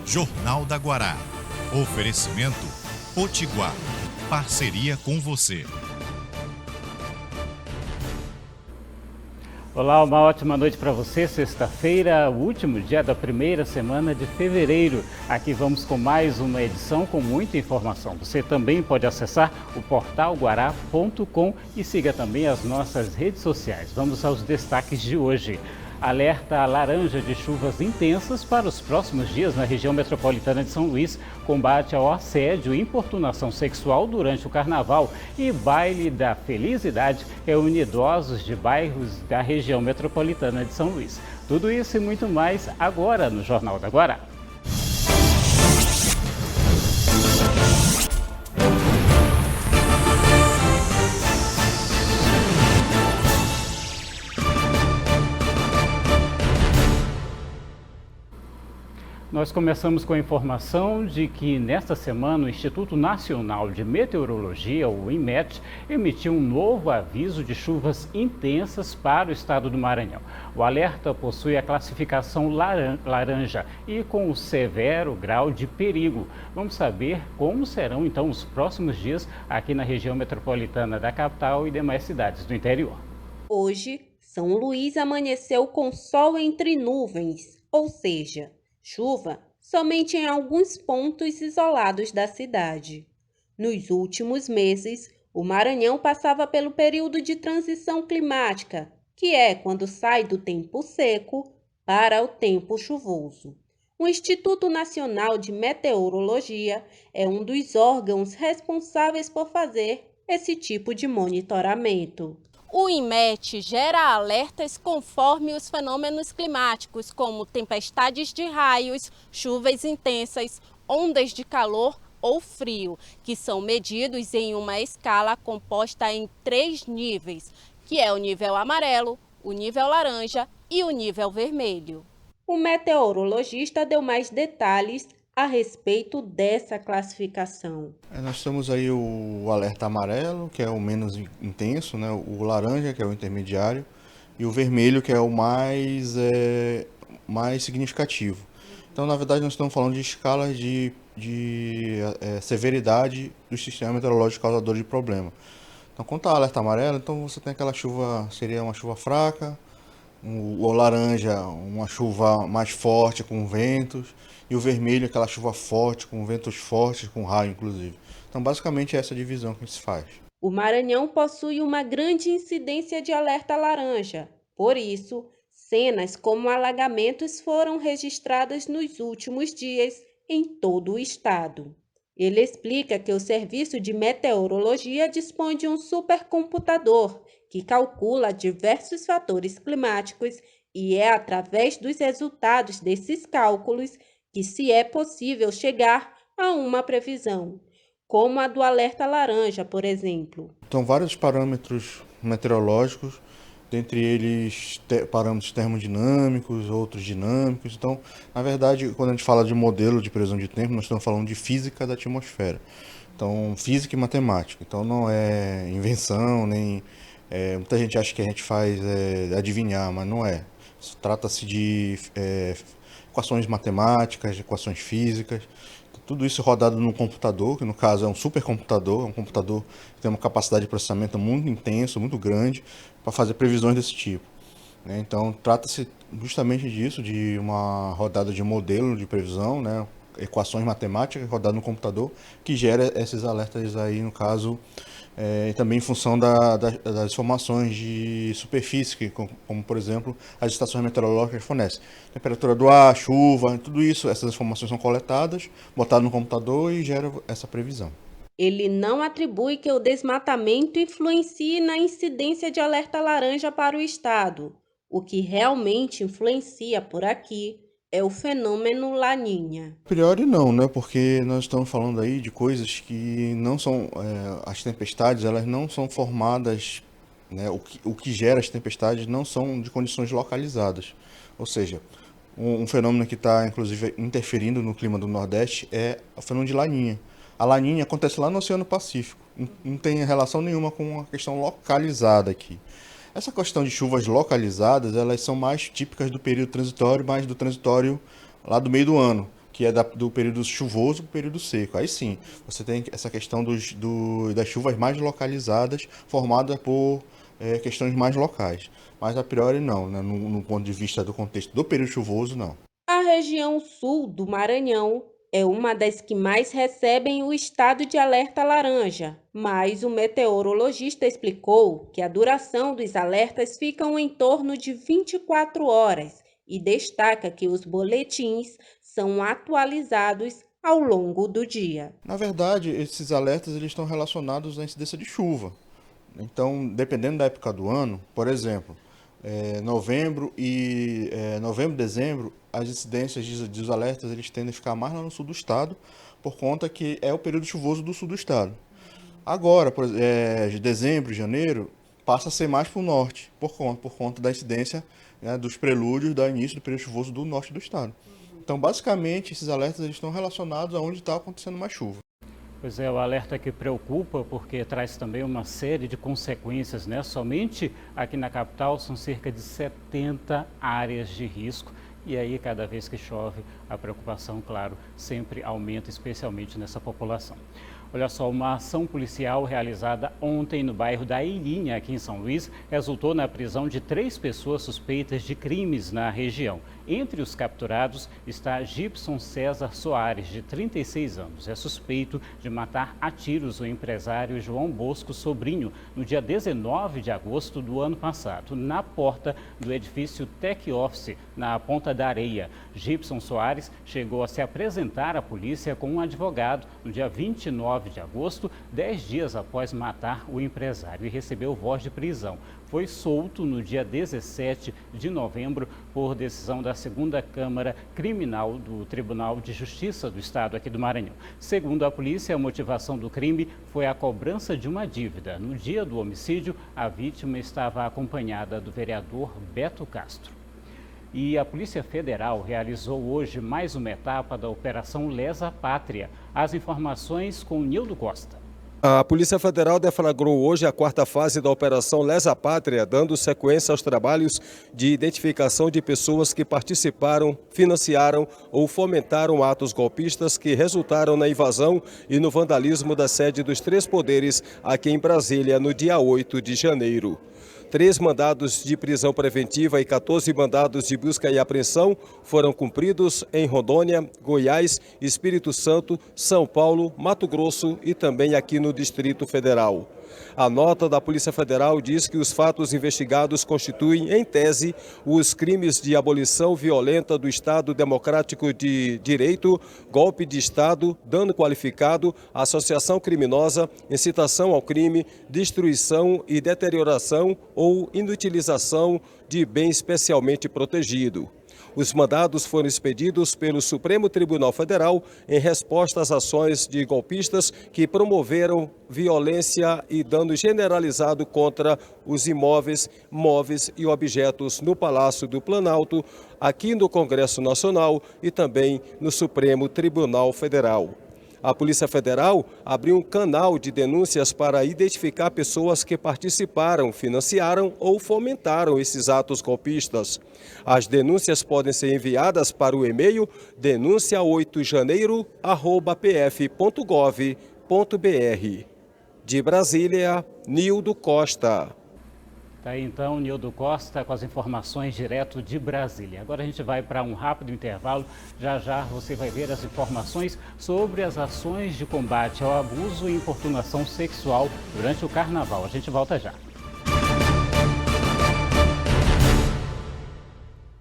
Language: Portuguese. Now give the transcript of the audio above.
Jornal da Guará. Oferecimento Potiguar. Parceria com você. Olá, uma ótima noite para você. Sexta-feira, o último dia da primeira semana de fevereiro. Aqui vamos com mais uma edição com muita informação. Você também pode acessar o portal guará.com e siga também as nossas redes sociais. Vamos aos destaques de hoje. Alerta laranja de chuvas intensas para os próximos dias na região metropolitana de São Luís. Combate ao assédio e importunação sexual durante o carnaval. E baile da felicidade reúne idosos de bairros da região metropolitana de São Luís. Tudo isso e muito mais agora no Jornal da Guará. Nós começamos com a informação de que nesta semana o Instituto Nacional de Meteorologia, o INMET, emitiu um novo aviso de chuvas intensas para o estado do Maranhão. O alerta possui a classificação laranja e com um severo grau de perigo. Vamos saber como serão então os próximos dias aqui na região metropolitana da capital e demais cidades do interior. Hoje, São Luís amanheceu com sol entre nuvens, ou seja, chuva somente em alguns pontos isolados da cidade. Nos últimos meses, o Maranhão passava pelo período de transição climática, que é quando sai do tempo seco para o tempo chuvoso. O Instituto Nacional de Meteorologia é um dos órgãos responsáveis por fazer esse tipo de monitoramento. O INMET gera alertas conforme os fenômenos climáticos, como tempestades de raios, chuvas intensas, ondas de calor ou frio, que são medidos em uma escala composta em 3 níveis, que é o nível amarelo, o nível laranja e o nível vermelho. O meteorologista deu mais detalhes a respeito dessa classificação. Nós temos aí o alerta amarelo, que é o menos intenso, né? O laranja, que é o intermediário, e o vermelho, que é o mais significativo. Então, na verdade, nós estamos falando de escalas de severidade do sistema meteorológico causador de problema. Então, quando está alerta amarelo, então você tem aquela chuva, seria uma chuva fraca, o laranja, uma chuva mais forte com ventos, e o vermelho, aquela chuva forte, com ventos fortes, com raio inclusive. Então, basicamente, é essa divisão que se faz. O Maranhão possui uma grande incidência de alerta laranja. Por isso, cenas como alagamentos foram registradas nos últimos dias em todo o estado. Ele explica que o Serviço de Meteorologia dispõe de um supercomputador que calcula diversos fatores climáticos e é através dos resultados desses cálculos que se é possível chegar a uma previsão, como a do alerta laranja, por exemplo. Então, vários parâmetros meteorológicos, dentre eles parâmetros termodinâmicos, outros dinâmicos. Então, na verdade, quando a gente fala de modelo de previsão de tempo, nós estamos falando de física da atmosfera. Então, física e matemática. Então, não é invenção, nem... muita gente acha que a gente faz adivinhar, mas não é. Trata-se de equações matemáticas, equações físicas, tudo isso rodado num computador, que no caso é um supercomputador, é um computador que tem uma capacidade de processamento muito intenso, muito grande, para fazer previsões desse tipo. Então, trata-se justamente disso, de uma rodada de modelo de previsão, né? Equações matemáticas rodadas no computador, que gera esses alertas aí, no caso, e também em função das informações de superfície, como, por exemplo, as estações meteorológicas fornecem. Temperatura do ar, chuva, tudo isso, essas informações são coletadas, botadas no computador e gera essa previsão. Ele não atribui que o desmatamento influencie na incidência de alerta laranja para o estado. O que realmente influencia por aqui é o fenômeno Laninha. A priori não, né? Porque nós estamos falando aí de coisas que não são... as tempestades, elas não são formadas... né? O que gera as tempestades não são de condições localizadas. Ou seja, um fenômeno que está, inclusive, interferindo no clima do Nordeste é o fenômeno de Laninha. A Laninha acontece lá no Oceano Pacífico. Não tem relação nenhuma com a questão localizada aqui. Essa questão de chuvas localizadas, elas são mais típicas do período transitório, mais do transitório lá do meio do ano. que é do período chuvoso para o período seco. Aí sim, você tem essa questão das chuvas mais localizadas, formada por questões mais locais. Mas a priori não, né? No ponto de vista do contexto do período chuvoso, não. A região sul do Maranhão é uma das que mais recebem o estado de alerta laranja, mas o meteorologista explicou que a duração dos alertas ficam em torno de 24 horas e destaca que os boletins são atualizados ao longo do dia. Na verdade, esses alertas eles estão relacionados à incidência de chuva. Então, dependendo da época do ano, por exemplo, novembro, dezembro, as incidências dos alertas eles tendem a ficar mais lá no sul do estado, por conta que é o período chuvoso do sul do estado. Agora, de dezembro, janeiro, passa a ser mais para o norte, por conta da incidência, né, dos prelúdios do início do período chuvoso do norte do estado. Então, basicamente, esses alertas eles estão relacionados a onde está acontecendo mais chuva. Pois é, o alerta que preocupa porque traz também uma série de consequências, né? Somente aqui na capital são cerca de 70 áreas de risco. E aí, cada vez que chove, a preocupação, claro, sempre aumenta, especialmente nessa população. Olha só, uma ação policial realizada ontem no bairro da Ilhinha, aqui em São Luís, resultou na prisão de 3 pessoas suspeitas de crimes na região. Entre os capturados está Gibson César Soares, de 36 anos. É suspeito de matar a tiros o empresário João Bosco Sobrinho no dia 19 de agosto do ano passado, na porta do edifício Tech Office, na Ponta da Areia. Gibson Soares chegou a se apresentar à polícia com um advogado no dia 29 de agosto, 10 dias após matar o empresário, e recebeu voz de prisão. Foi solto no dia 17 de novembro por decisão da 2ª Câmara Criminal do Tribunal de Justiça do Estado aqui do Maranhão. Segundo a polícia, a motivação do crime foi a cobrança de uma dívida. No dia do homicídio, a vítima estava acompanhada do vereador Beto Castro. E a Polícia Federal realizou hoje mais uma etapa da Operação Lesa Pátria. As informações com Nildo Costa. A Polícia Federal deflagrou hoje a 4ª fase da Operação Lesa Pátria, dando sequência aos trabalhos de identificação de pessoas que participaram, financiaram ou fomentaram atos golpistas que resultaram na invasão e no vandalismo da sede dos 3 poderes aqui em Brasília no dia 8 de janeiro. 3 mandados de prisão preventiva e 14 mandados de busca e apreensão foram cumpridos em Rondônia, Goiás, Espírito Santo, São Paulo, Mato Grosso e também aqui no Distrito Federal. A nota da Polícia Federal diz que os fatos investigados constituem, em tese, os crimes de abolição violenta do Estado Democrático de Direito, golpe de Estado, dano qualificado, associação criminosa, incitação ao crime, destruição e deterioração ou inutilização de bem especialmente protegido. Os mandados foram expedidos pelo Supremo Tribunal Federal em resposta às ações de golpistas que promoveram violência e dano generalizado contra os imóveis, móveis e objetos no Palácio do Planalto, aqui no Congresso Nacional e também no Supremo Tribunal Federal. A Polícia Federal abriu um canal de denúncias para identificar pessoas que participaram, financiaram ou fomentaram esses atos golpistas. As denúncias podem ser enviadas para o e-mail denuncia8janeiro@pf.gov.br. De Brasília, Nildo Costa. Tá aí então, Nildo Costa com as informações direto de Brasília. Agora a gente vai para um rápido intervalo. Já já você vai ver as informações sobre as ações de combate ao abuso e importunação sexual durante o Carnaval. A gente volta já.